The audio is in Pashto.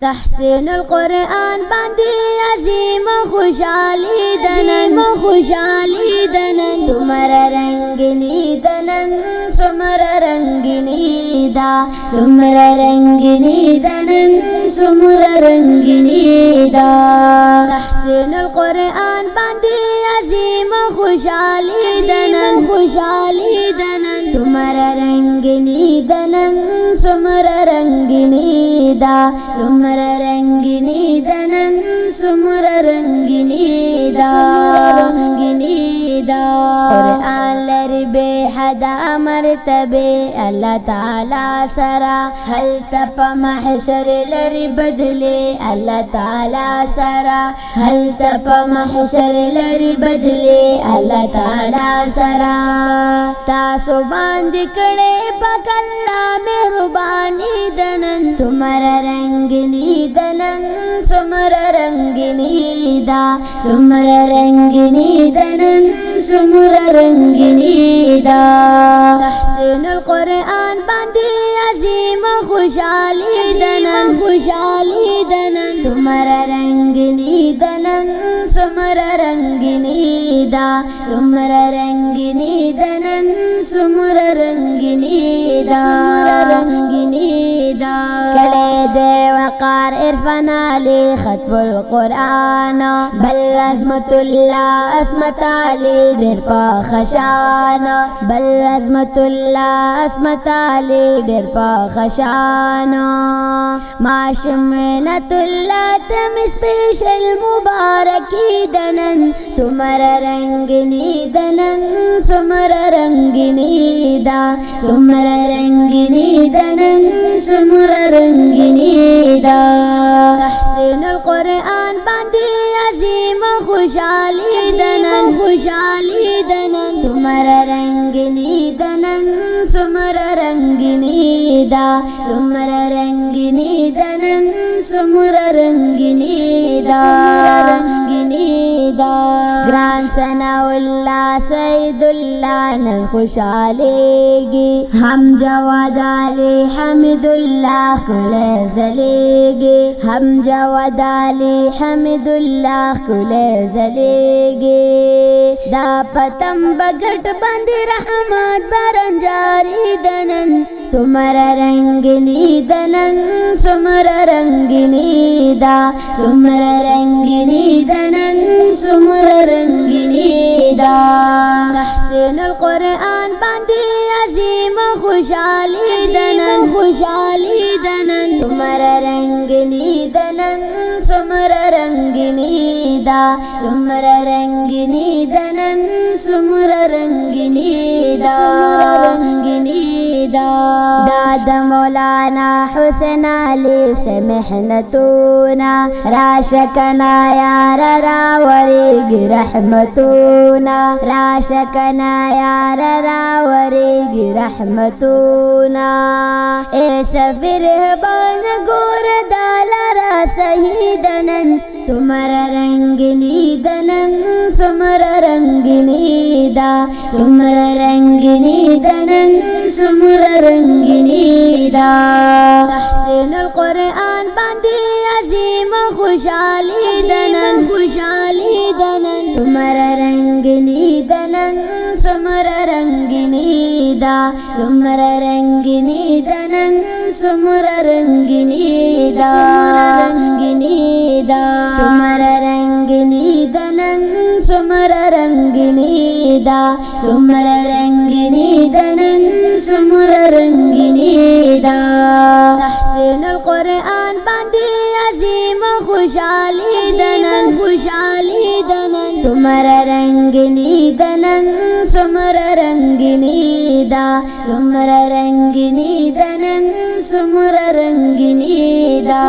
تحسین القرآن باندې عظیم خوشحالی دنن سمر رنگینی دنن سمر رنگینی دا سمر رنگینی دنن سمر رنگینی دا تحسین القرآن باندې عظیم خوشحالی دنن سمر رنگینی دنن سمر رنگینی دا سمر رنگینی دنن سمر رنگینی دا قرآن لري بے حدا مرتبه اللہ تعالی سرا هل تپ محشر لري بدله اللہ تعالی سرا هل تپ محشر لري بدله اللہ تعالی سرا تاسو باندې کړه پاک الله مهرباني دنن سمر رنگینی دنن سمر رنگینی دا سمر رنگینی دنن سمر رنگینی دا تحسین القرآن باندې عظیم خوشحالی دنن سمر رنگینی دنن سمر رنگینی دا سمر رنگینی دنن سمر رنگینی دا کله دے وقار عرفان علی ختم القرآن بل عظمت الله عصمت علی ډیر په خشان بل عظمت الله عصمت علی ډیر په خشان ماشمنت الله تم سپیشل مبارکی دنن سمر رنگینی دنن سمر رنگینی دا سمر رنگینی دنن سمر رنگینی دا تحسین القرآن باندې عظیم خوشحالی دنن سمر رنگینی دنن سمر رنگینی دا سمر رنگینی دنن سمر رنگینی دا گران ثناء اللہ سید اللہ نن خوشحالیگی ہم جواد علی حمد اللہ کل زلیگی ہم جواد علی حمد اللہ کل زلیگی دا پتم بگٹ بند رحمت برنجاری دنن سمر رنگینی دنن سمر رنگینی دا سمر رنگینی دنن سمر رنگینی دا تحسین القرآن باندې عظیم خوشحالی دنن سمر رنگینی دنن سمر رنگینی دا سمر رنگینی دنن سمر رنگینی دا داد مولانا حسین علی سے محنتونا راشکنا یار راوریگی رحمتونا راشکنا یار راوریگی رحمتونا اے سفیر بان گور دالارا سہیدنن سمر رنگینی دنن سمر رنگینی دا سمر رنگینی دنن سمر رنگینی دا تحسین القرآن باندې عظیم خوشحالی دنن سمر رنگینی دنن سمر رنگینی دا سمر رنگینی دنن سمر رنگینی دا سمر رنگینی دنن سمر رنگینی دا سمر رنگینی دنن سمر رنگینی دا تحسین القرآن باندې عظیم خوشحالی دنن سمر رنگینی دنن سمر رنگینی دا سمر رنگینی دنن سمر رنگینی دا